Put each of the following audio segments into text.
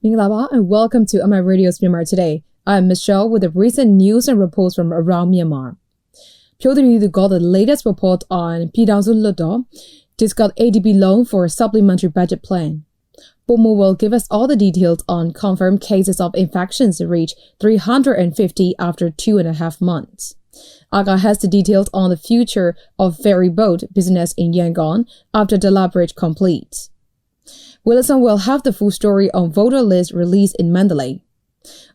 Mingla and welcome to My Radio's Myanmar Today. I'm Michelle with the recent news and reports from around Myanmar. Pyidaungsu got the latest report on Pyidaungsu Hluttaw, discussed ADB loan for a Supplementary Budget Plan. Bomo will give us all the details on confirmed cases of infections reach 350 after 2.5 months. Aga has the details on the future of ferry boat business in Yangon after Dala Bridge completes. Willison will have the full story on voter list release in Mandalay.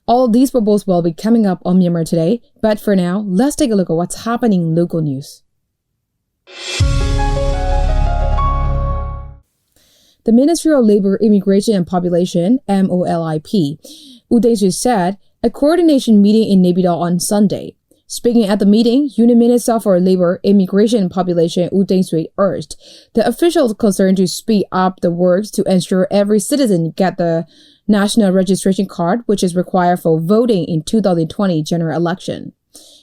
All of these reports will be coming up on Myanmar Today, but for now, let's take a look at what's happening in local news. The Ministry of Labour, Immigration and Population, MOLIP, Pyidaungsu said a coordination meeting in Naypyidaw on Sunday. Speaking at the meeting, Union Minister for Labour, Immigration and Population Pyidaungsu urged the officials concerned to speed up the works to ensure every citizen get the national registration card, which is required for voting in 2020 general election.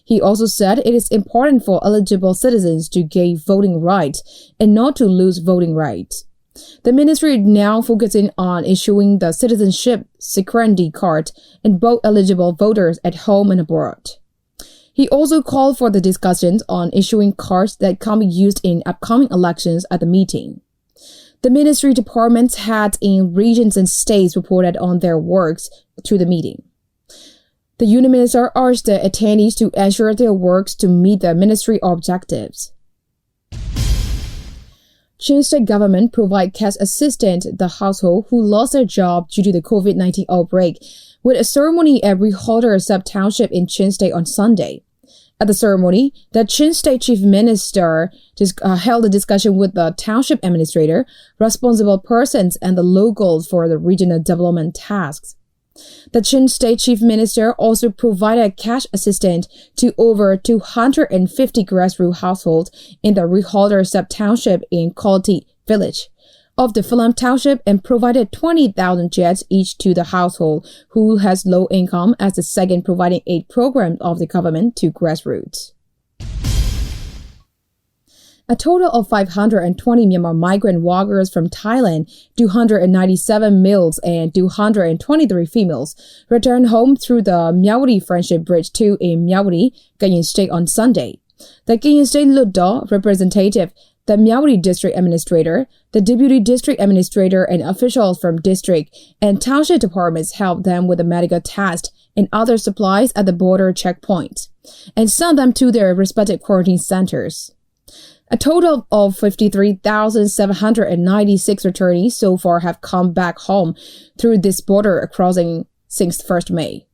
He also said it is important for eligible citizens to gain voting rights and not to lose voting rights. The ministry is now focusing on issuing the citizenship security card and both eligible voters at home and abroad. He also called for the discussions on issuing cards that can be used in upcoming elections at the meeting. The ministry departments heads in regions and states reported on their works to the meeting. The Union Minister urged the attendees to ensure their works to meet the ministry objectives. Chin State government provide cash assistance to the household who lost their job due to the COVID-19 outbreak, with a ceremony at Reholder Sub-Township in Chin State on Sunday. At the ceremony, the Chin State Chief Minister held a discussion with the township administrator, responsible persons, and the locals for the regional development tasks. The Chin State Chief Minister also provided cash assistance to over 250 grassroots households in the Reholder Sub-Township in Kalti village of the Phalam Township and provided 20,000 jets each to the household who has low income as the second providing aid program of the government to grassroots. A total of 520 Myanmar migrant workers from Thailand, 297 males and 223 females, returned home through the MYAWADY Friendship Bridge 2 in MYAWADY, Kayin State on Sunday. The Kayin State Hluttaw representative, the MYAWADY District Administrator, the Deputy District Administrator and officials from district and township departments helped them with the medical test and other supplies at the border checkpoint, and sent them to their respective quarantine centers. A total of 53,796 returnees so far have come back home through this border crossing since 1st May.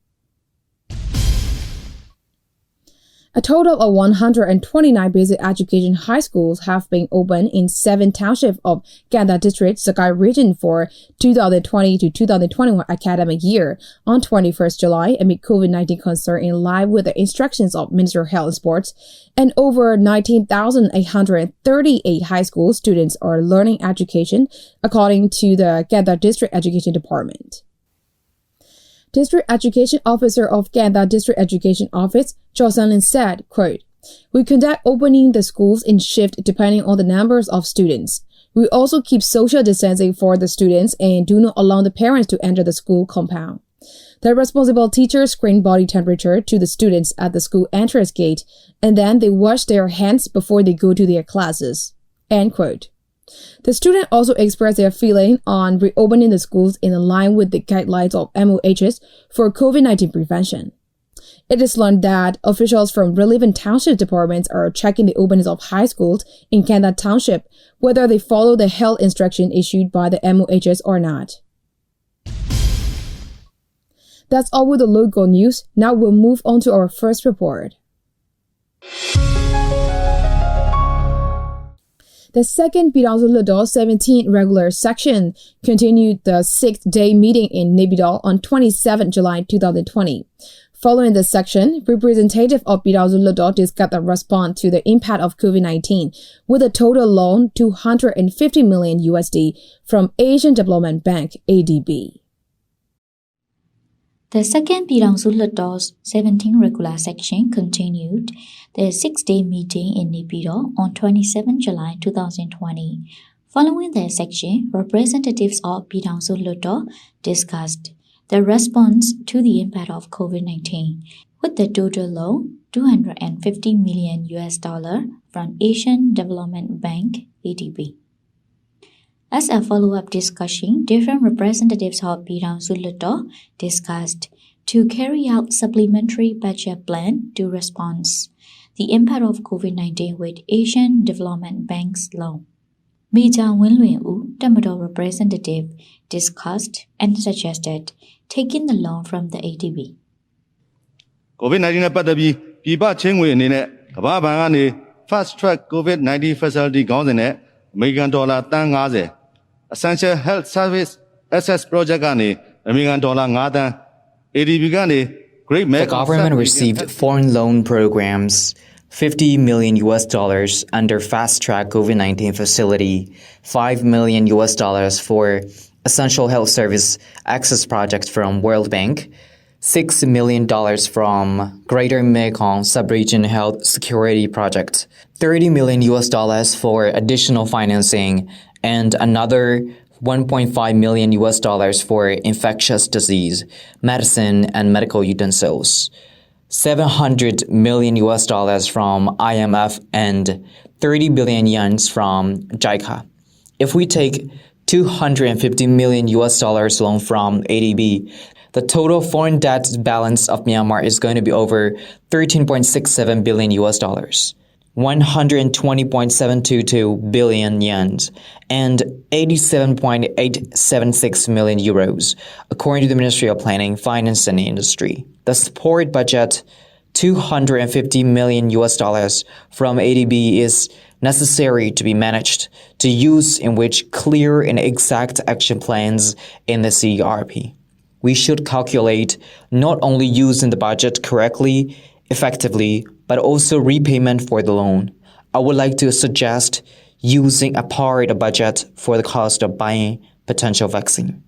A total of 129 basic education high schools have been opened in 7 townships of KATHA District, Sakai Region for 2020 to 2021 academic year on 21st July amid COVID-19 concern in line with the instructions of Minister of Health and Sports, and over 19,838 high school students are learning education, according to the KATHA District Education Department. District Education Officer of KATHA District Education Office, Jo Sanlin said, quote, "We conduct opening the schools in shift depending on the numbers of students. We also keep social distancing for the students and do not allow the parents to enter the school compound. The responsible teachers screen body temperature to the students at the school entrance gate, and then they wash their hands before they go to their classes." End quote. The students also expressed their feeling on reopening the schools in line with the guidelines of MOHs for COVID-19 prevention. It is learned that officials from relevant township departments are checking the openings of high schools in KATHA Township, whether they follow the health instruction issued by the MOHs or not. That's all with the local news. Now we'll move on to our first report. The second Pyidaungsu Hluttaw 17 regular section continued the 6th-day meeting in Naypyidaw on 27 July 2020. Following the section, representative of Pyidaungsu Hluttaw discussed the response to the impact of COVID-19 with a total loan $250 million from Asian Development Bank (ADB). The second Pyidaungsu Hluttaw's 17 regular section continued the 6-day meeting in Naypyidaw on 27 July 2020. Following the section, representatives of Pyidaungsu Hluttaw discussed the response to the impact of COVID-19, with the total loan $250 million from Asian Development Bank (ADB). As a follow-up discussion, different representatives of Pyidaungsu Hluttaw discussed to carry out Supplementary Budget Plan to respond the impact of COVID-19 with Asian Development Bank's loan. Major Win Tamador representative, discussed and suggested taking the loan from the ADB. COVID-19 နဲ့ပတ်သက်ပြီးပြည်ပချင်းငွေအနေနဲ့ကမ္ဘာ့ဘဏ်ကနေ Fast Track COVID-19 Facility ခေါင်းစဉ်နဲ့အမေရိကန်ဒေါ်လာတန်း90 Essential Health Service Access Project ကနေအမေရိကန်ဒေါ်လာ9တန်း ADB ကနေ Great The government received foreign loan programs $50 million under Fast Track COVID-19 Facility, $5 million for Essential Health Service Access Project from World Bank, $6 million from Greater Mekong Sub-Region Health Security Project, $30 million for additional financing, and another $1.5 million for infectious disease, medicine, and medical utensils. $700 million from IMF and 30 billion yen from JICA. If we take $250 million loan from ADB, the total foreign debt balance of Myanmar is going to be over $13.67 billion, 120.722 billion yen, and 87.876 million euros, according to the Ministry of Planning, Finance and Industry. The support budget, $250 million from ADB, is necessary to be managed to use in which clear and exact action plans in the CERP. We should calculate not only using the budget correctly, effectively, but also repayment for the loan. I would like to suggest using a part of budget for the cost of buying potential vaccine.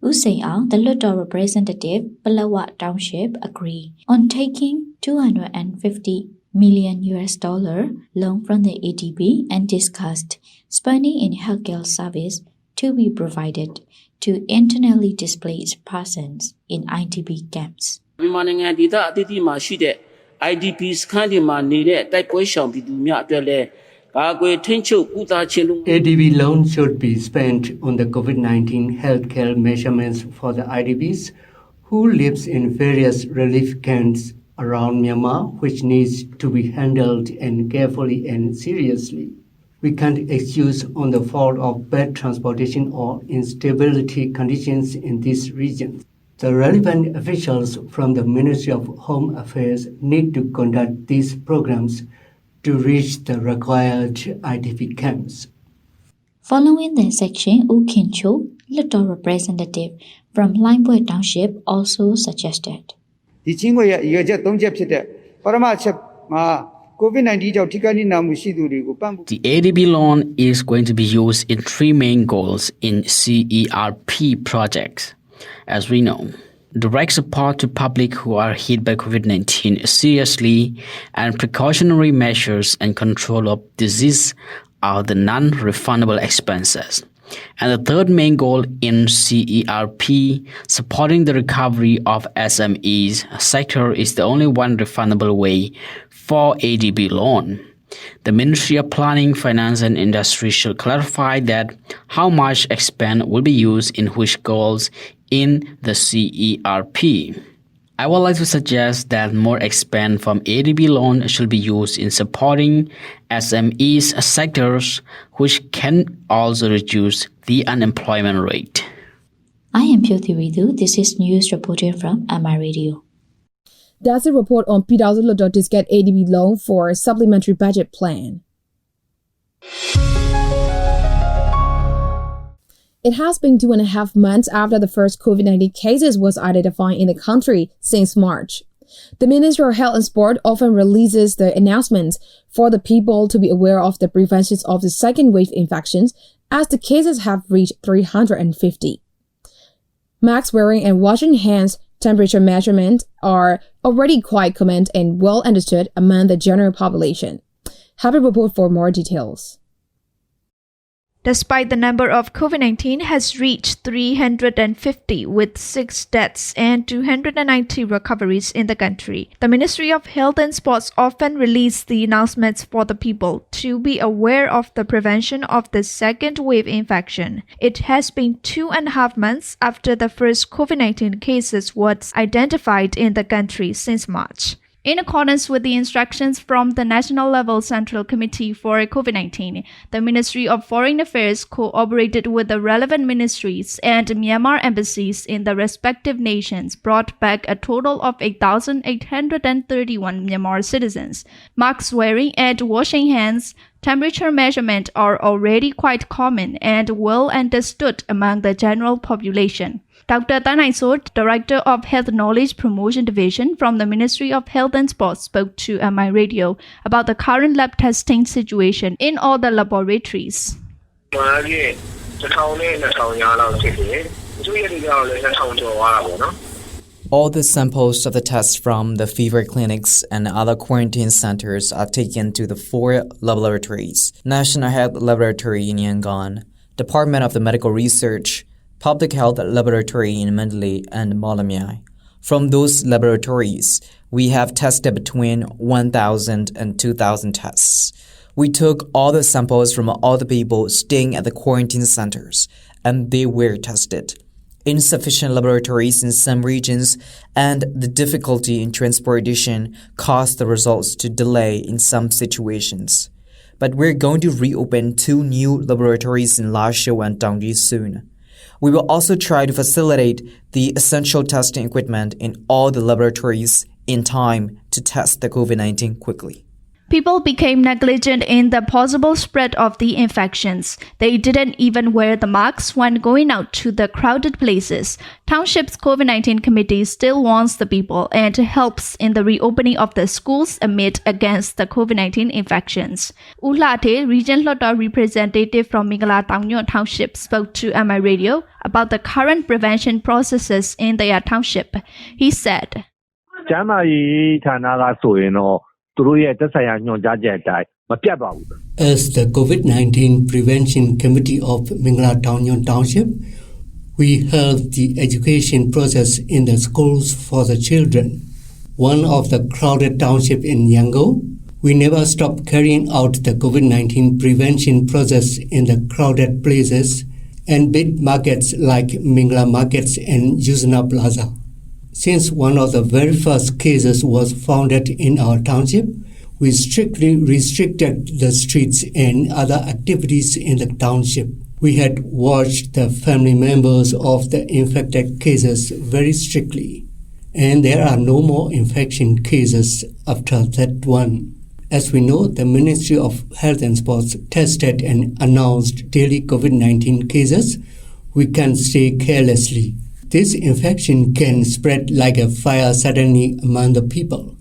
Usayang, the Hluttaw representative, Palawat Township, agree on taking $250 million loan from the ADB and discussed spending in healthcare service to be provided to internally displaced persons in IDP camps. ADB loan should be spent on the COVID-19 healthcare measurements for the IDPs who lives in various relief camps around Myanmar, which needs to be handled and carefully and seriously. We can't excuse on the fault of bad transportation or instability conditions in these regions. The relevant officials from the Ministry of Home Affairs need to conduct these programs to reach the required IDP camps. Following the section, U Kin Cho, Hluttaw representative from Limepui Township, also suggested. The ADB loan is going to be used in three main goals in CERP projects. As we know, direct support to public who are hit by COVID-19 seriously, and precautionary measures and control of disease are the non-refundable expenses. And the third main goal in CERP, supporting the recovery of SMEs sector, is the only one refundable way for ADB loan. The Ministry of Planning, Finance and Industry should clarify that how much expense will be used in which goals in the CERP. I would like to suggest that more expense from ADB loan should be used in supporting SMEs sectors, which can also reduce the unemployment rate. I am Pyothi Ridu. This is news reported from MI Radio. That's a report on Pyidaungsu Hluttaw to get ADB loan for a Supplementary Budget Plan. It has been 2.5 months after the first COVID-19 cases was identified in the country since March. The Ministry of Health and Sport often releases the announcements for the people to be aware of the prevention of the second wave infections, as the cases have reached 350. Mask wearing and washing hands temperature measurement are already quite common and well understood among the general population. Have a report for more details. Despite the number of COVID-19 has reached 350 with 6 deaths and 290 recoveries in the country, the Ministry of Health and Sports often release the announcements for the people to be aware of the prevention of the second wave infection. It has been 2.5 months after the first COVID-19 cases was identified in the country since March. In accordance with the instructions from the National Level Central Committee for COVID-19, the Ministry of Foreign Affairs cooperated with the relevant ministries and Myanmar embassies in the respective nations brought back a total of 8,831 Myanmar citizens. Mask wearing and washing hands, temperature measurement are already quite common and well understood among the general population. Dr. Tanaisot, Director of Health Knowledge Promotion Division from the Ministry of Health and Sports, spoke to MI Radio about the current lab testing situation in all the laboratories. All the samples of the tests from the fever clinics and other quarantine centers are taken to the 4 laboratories: National Health Laboratory in Yangon, Department of the Medical Research, Public Health Laboratory in Mandalay, and Mandalay. From those laboratories, we have tested between 1,000 and 2,000 tests. We took all the samples from all the people staying at the quarantine centers, and they were tested. Insufficient laboratories in some regions and the difficulty in transportation caused the results to delay in some situations. But we're going to reopen 2 new laboratories in Lashio and Dongji soon. We will also try to facilitate the essential testing equipment in all the laboratories in time to test the COVID-19 quickly. People became negligent in the possible spread of the infections. They didn't even wear the masks when going out to the crowded places. Township's COVID-19 committee still warns the people and helps in the reopening of the schools amid against the COVID-19 infections. Hluttaw, Region Hluttaw representative from MYGRANT Township, spoke to MI Radio about the current prevention processes in their township. He said, As the COVID-19 Prevention Committee of MYGRANT Township, we held the education process in the schools for the children. One of the crowded township in Yangon, we never stopped carrying out the COVID-19 prevention process in the crowded places and big markets like Mingla Markets and Yusna Plaza. Since one of the very first cases was founded in our township, we strictly restricted the streets and other activities in the township. We had watched the family members of the infected cases very strictly, and there are no more infection cases after that one. As we know, the Ministry of Health and Sports tested and announced daily COVID-19 cases. We can't stay carelessly. This infection can spread like a fire suddenly among the people.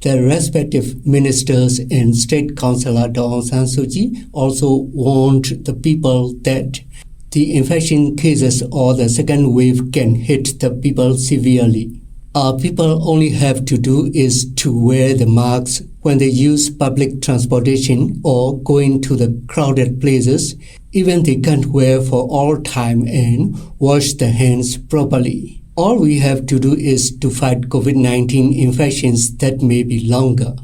The respective ministers and State Councilor TOWNSHIP also warned the people that the infection cases or the second wave can hit the people severely. Our people only have to do is to wear the masks when they use public transportation or go into the crowded places. Even they can't wear for all time and wash the hands properly. All we have to do is to fight COVID-19 infections that may be longer.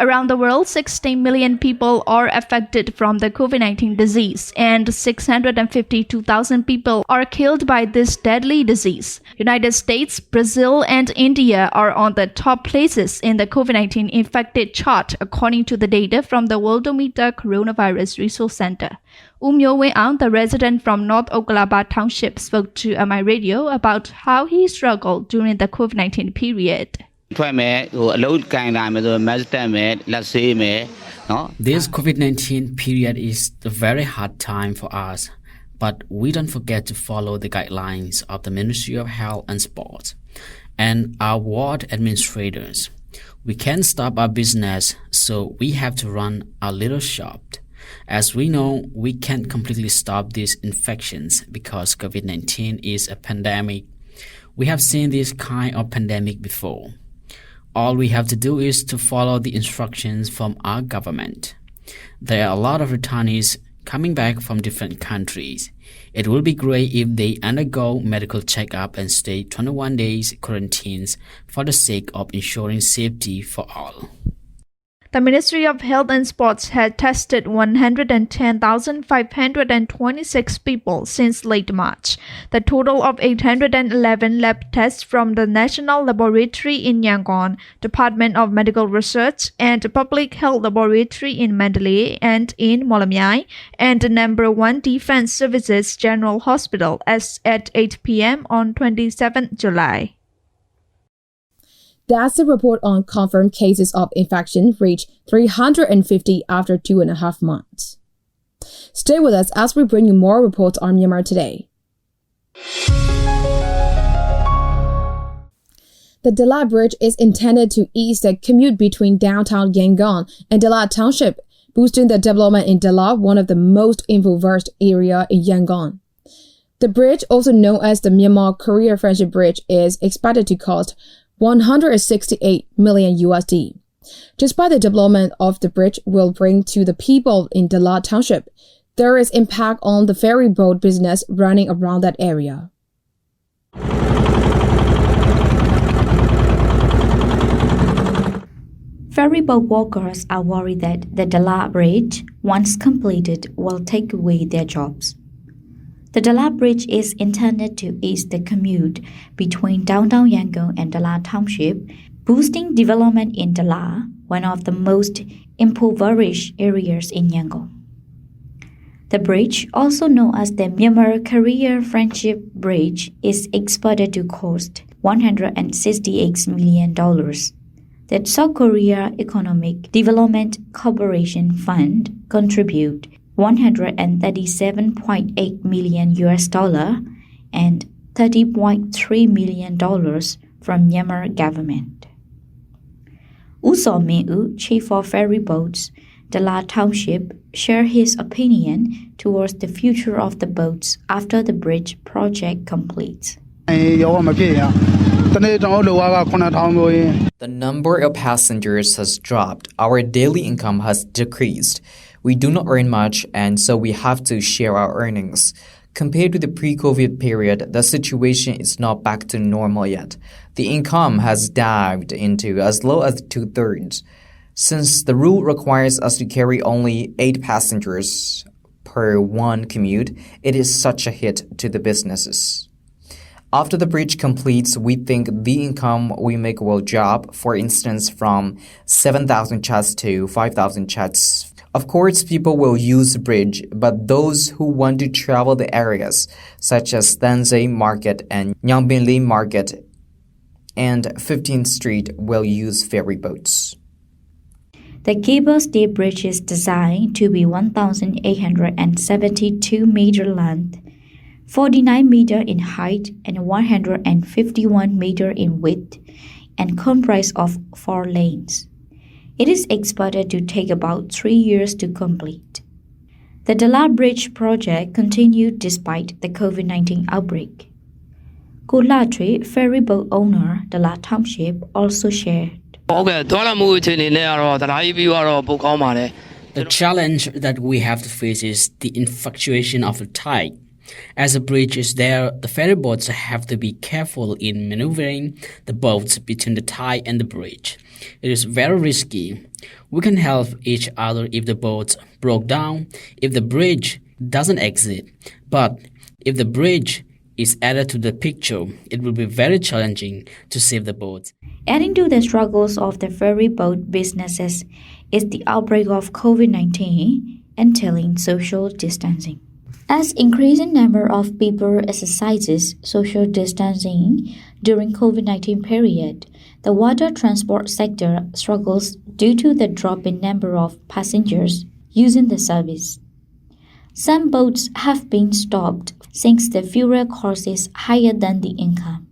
Around the world, 16 million people are affected from the COVID-19 disease, and 652,000 people are killed by this deadly disease. United States, Brazil, and India are on the top places in the COVID-19 infected chart, according to the data from the Worldometer Coronavirus Resource Center. Wang, the resident from North Oglala Township, spoke to MI Radio about how he struggled during the COVID-19 period. This COVID-19 period is a very hard time for us, but we don't forget to follow the guidelines of the Ministry of Health and Sports and our ward administrators. We can't stop our business, so we have to run our little shop. As we know, we can't completely stop these infections because COVID-19 is a pandemic. We have seen this kind of pandemic before. All we have to do is to follow the instructions from our government. There are a lot of returnees coming back from different countries. It will be great if they undergo medical checkup and stay 21 days quarantines for the sake of ensuring safety for all. The Ministry of Health and Sports had tested 110,526 people since late March. The total of 811 lab tests from the National Laboratory in Yangon, Department of Medical Research, and Public Health Laboratory in Mandalay and in Mandalay, and the number 1 Defense Services General Hospital as at 8 p.m. on 27 July. That's the report on confirmed cases of infection reached 350 after 2.5 months. Stay with us as we bring you more reports on Myanmar Today. The Dala Bridge is intended to ease the commute between downtown Yangon and Dala Township, boosting the development in Dala, one of the most impoverished areas in Yangon. The bridge, also known as the Myanmar Korea Friendship Bridge, is expected to cost $168 million USD. Just by the development of the bridge will bring to the people in Dala Township, there is impact on the ferry boat business running around that area. Ferry boat workers are worried that the Dala Bridge, once completed, will take away their jobs. The Dala Bridge is intended to ease the commute between downtown Yangon and Dala Township, boosting development in Dala, one of the most impoverished areas in Yangon. The bridge, also known as the Myanmar Korea Friendship Bridge, is expected to cost $168 million. The South Korea Economic Development Corporation Fund contribute $137.8 million and $30.3 million from Myanmar government. Uso Meu, chief of ferry boats, Dala Township, shared his opinion towards the future of the boats after the bridge project completes. The number of passengers has dropped. Our daily income has decreased. We do not earn much, and so we have to share our earnings. Compared to the pre-COVID period, the situation is not back to normal yet. The income has dived into as low as 2/3. Since the rule requires us to carry only 8 passengers per one commute, it is such a hit to the businesses. After the bridge completes, we think the income we make will drop, for instance, from 7,000 chats to 5,000 chats. Of course, people will use the bridge, but those who want to travel the areas, such as Danzai Market and Nyangbinli Market and 15th Street, will use ferry boats. The cable-stay bridge is designed to be 1,872 meter length, 49 meter in height, and 151 meter in width, and comprised of 4 lanes. It is expected to take about 3 years to complete. The Dala Bridge project continued despite the COVID-19 outbreak. Kulatri, ferry boat owner, Dala Township, also shared. The challenge that we have to face is the infatuation of the tide. As the bridge is there, the ferry boats have to be careful in maneuvering the boats between the tide and the bridge. It is very risky. We can help each other if the boats broke down, if the bridge doesn't exist. But if the bridge is added to the picture, it will be very challenging to save the boats. Adding to the struggles of the ferry boat businesses is the outbreak of COVID-19 entailing social distancing. As increasing number of people exercises social distancing during COVID-19 period, the water transport sector struggles due to the drop in number of passengers using the service. Some boats have been stopped since the fuel cost is higher than the income.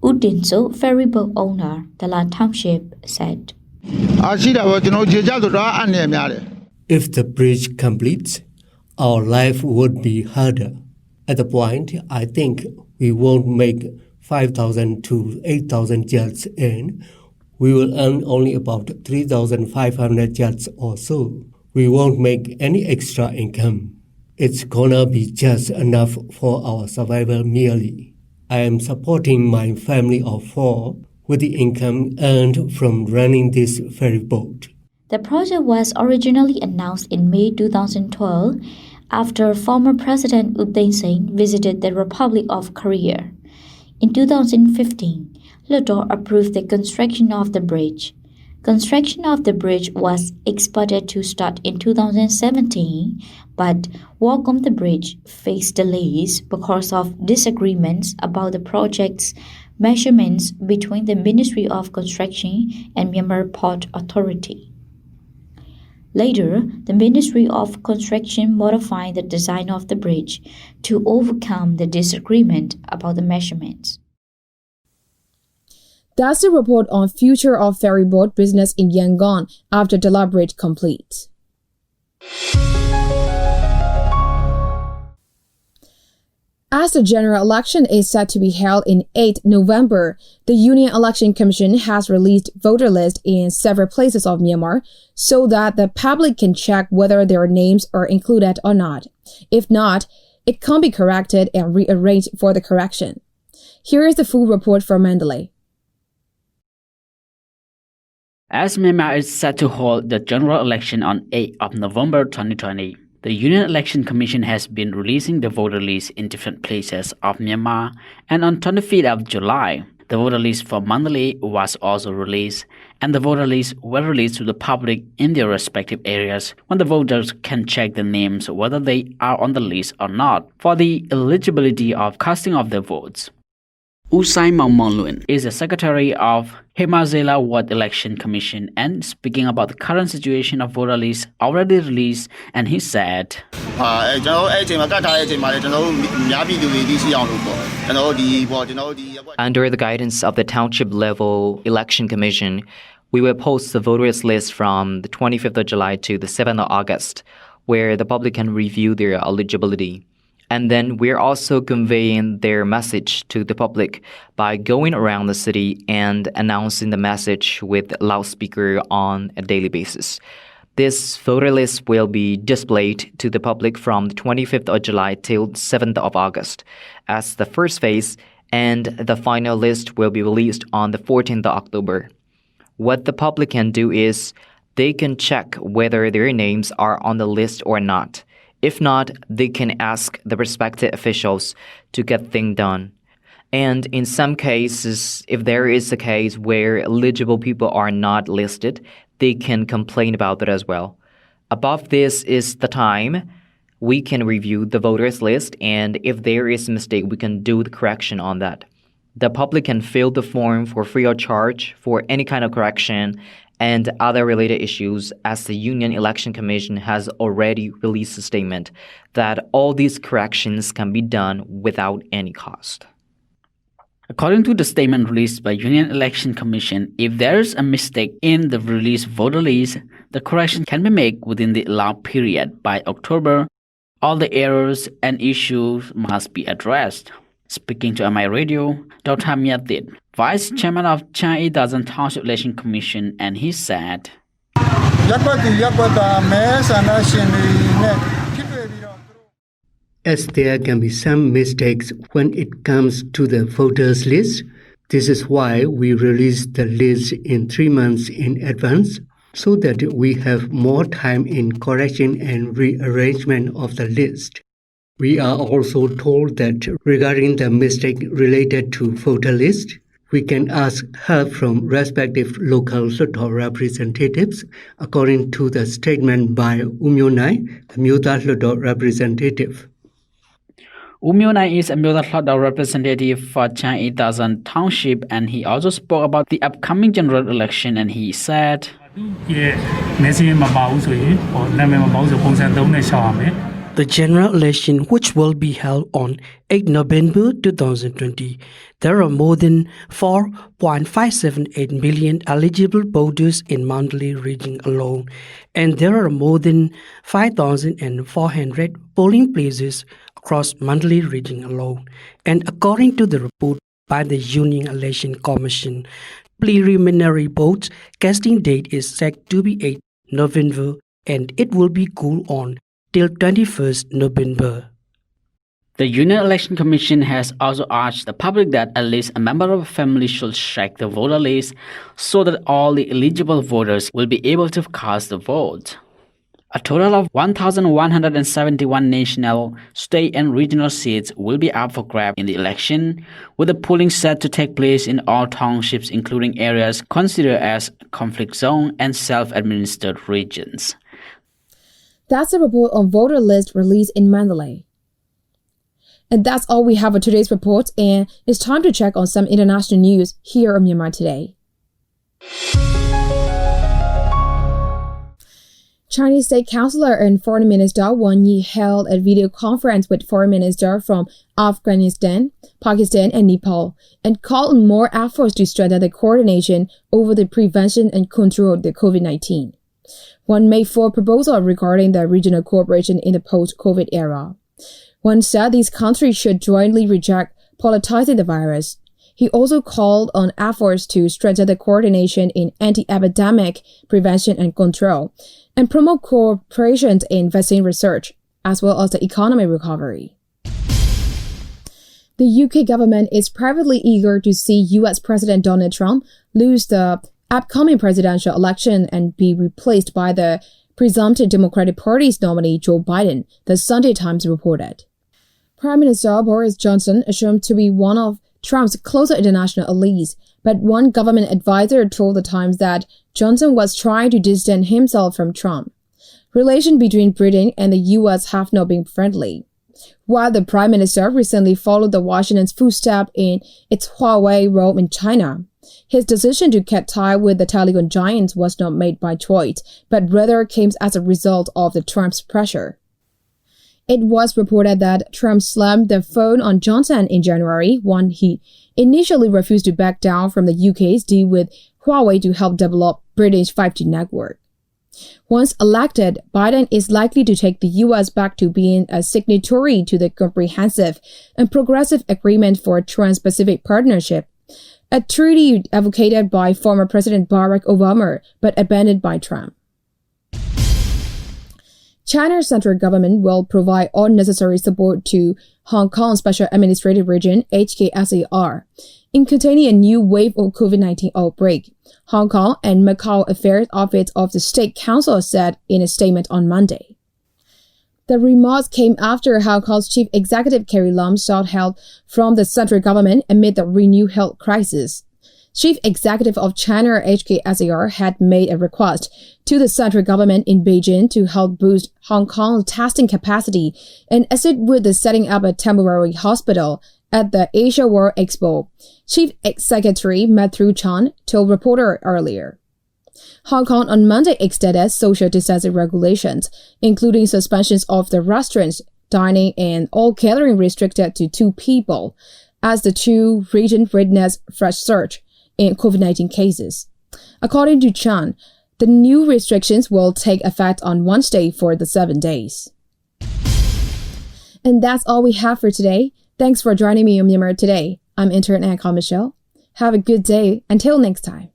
Udinso, ferry boat owner, Dala Township, said. If the bridge completes, our life would be harder. At the point, I think we won't make 5,000 to 8,000 jets and we will earn only about 3,500 jets or so. We won't make any extra income. It's gonna be just enough for our survival merely. I am supporting my family of 4 with the income earned from running this ferry boat. The project was originally announced in May 2012 after former President U Thein visited the Republic of Korea. In 2015, Hluttaw approved the construction of the bridge. Construction of the bridge was expected to start in 2017, but work on the bridge faced delays because of disagreements about the project's measurements between the Ministry of Construction and Myanmar Port Authority. Later, the Ministry of Construction modified the design of the bridge to overcome the disagreement about the measurements. That's the report on future of ferry boat business in Yangon after Dala Bridge complete. As the general election is set to be held in 8 November, the Union Election Commission has released voter lists in several places of Myanmar so that the public can check whether their names are included or not. If not, it can be corrected and rearranged for the correction. Here is the full report from Mandalay. As Myanmar is set to hold the general election on 8 of November 2020, the Union Election Commission has been releasing the voter list in different places of Myanmar, and on 25th of July, the voter list for Mandalay was also released, and the voter lists were released to the public in their respective areas when the voters can check the names whether they are on the list or not for the eligibility of casting of their votes. Usai Maungmonluin is the secretary of Hemazela Ward Election Commission and speaking about the current situation of voter lists already released, and he said, Under the guidance of the Township Level Election Commission, we will post the voters list from the 25th of July to the 7th of August, where the public can review their eligibility. And then we're also conveying their message to the public by going around the city and announcing the message with loudspeaker on a daily basis. This voter list will be displayed to the public from the 25th of July till 7th of August as the first phase, and the final list will be released on the 14th of October. What the public can do is they can check whether their names are on the list or not. If not, they can ask the respective officials to get things done. And in some cases, if there is a case where eligible people are not listed, they can complain about it as well. Above this is the time we can review the voters list, and if there is a mistake, we can do the correction on that. The public can fill the form for free of charge for any kind of correction and other related issues, as the Union Election Commission has already released a statement that all these corrections can be done without any cost. According to the statement released by Union Election Commission, if there is a mistake in the released voter list, the correction can be made within the allowed period by October. All the errors and issues must be addressed. Speaking to MI Radio, Dr. MYAT, Vice Chairman of CHANAYETHAZAN Township Election Commission, and he said, As there can be some mistakes when it comes to the voters list, this is why we release the list in 3 months in advance, so that we have more time in correction and rearrangement of the list. We are also told that regarding the mistake related to voter list, we can ask help from respective local Hluttaw representatives, according to the statement by Umyonai, the Myanmar Hluttaw representative. Umyonai is a Myanmar Hluttaw representative for CHANAYETHAZAN Township, and he also spoke about the upcoming general election, and he said, The general election, which will be held on 8 November 2020, there are more than 4.578 million eligible voters in Mandalay region alone, and there are more than 5,400 polling places across Mandalay region alone. And according to the report by the Union Election Commission, preliminary votes casting date is set to be 8 November and it will be cool on till 21st November. The Union Election Commission has also urged the public that at least a member of a family should check the voter list so that all the eligible voters will be able to cast the vote. A total of 1,171 national, state and regional seats will be up for grabs in the election, with the polling set to take place in all townships including areas considered as conflict zone and self-administered regions. That's a report on voter list released in Mandalay. And that's all we have for today's report, and it's time to check on some international news here on Myanmar Today. Chinese State Councilor and Foreign Minister Wang Yi held a video conference with Foreign Minister from Afghanistan, Pakistan, and Nepal, and called on more efforts to strengthen the coordination over the prevention and control of the COVID-19. Wang made 4 proposals regarding the regional cooperation in the post-COVID era. Wang said these countries should jointly reject politicizing the virus. He also called on efforts to strengthen the coordination in anti-epidemic prevention and control, and promote cooperation in vaccine research, as well as the economic recovery. The UK government is privately eager to see US President Donald Trump lose the upcoming presidential election and be replaced by the presumptive Democratic Party's nominee Joe Biden, the Sunday Times reported. Prime Minister Boris Johnson, assumed to be one of Trump's closer international allies, but one government advisor told the Times that Johnson was trying to distance himself from Trump. Relations between Britain and the US have not been friendly. While the Prime Minister recently followed the Washington's footsteps in its Huawei role in China, his decision to cut ties with the telecom giants was not made by choice, but rather came as a result of the Trump's pressure. It was reported that Trump slammed the phone on Johnson in January when he initially refused to back down from the UK's deal with Huawei to help develop British 5G network. Once elected, Biden is likely to take the US back to being a signatory to the Comprehensive and Progressive Agreement for a Trans-Pacific Partnership, a treaty advocated by former President Barack Obama but abandoned by Trump. China's central government will provide all necessary support to Hong Kong Special Administrative Region HKSAR in containing a new wave of COVID-19 outbreak, Hong Kong and Macau Affairs Office of the State Council said in a statement on Monday. The remarks came after Hong Kong's Chief Executive Carrie Lam sought help from the central government amid the renewed health crisis. Chief Executive of China HKSAR had made a request to the central government in Beijing to help boost Hong Kong's testing capacity and assist with the setting up a temporary hospital at the Asia World Expo, Chief Secretary Matthew Chan told reporters earlier. Hong Kong on Monday extended social distancing regulations, including suspensions of the restaurants, dining, and all gathering restricted to 2 people, as the 2 regions witnessed fresh surge in COVID-19 cases. According to Chan, the new restrictions will take effect on Wednesday for the 7 days. And that's all we have for today. Thanks for joining me on Myanmar Today. I'm intern Anne Michelle. Have a good day. Until next time.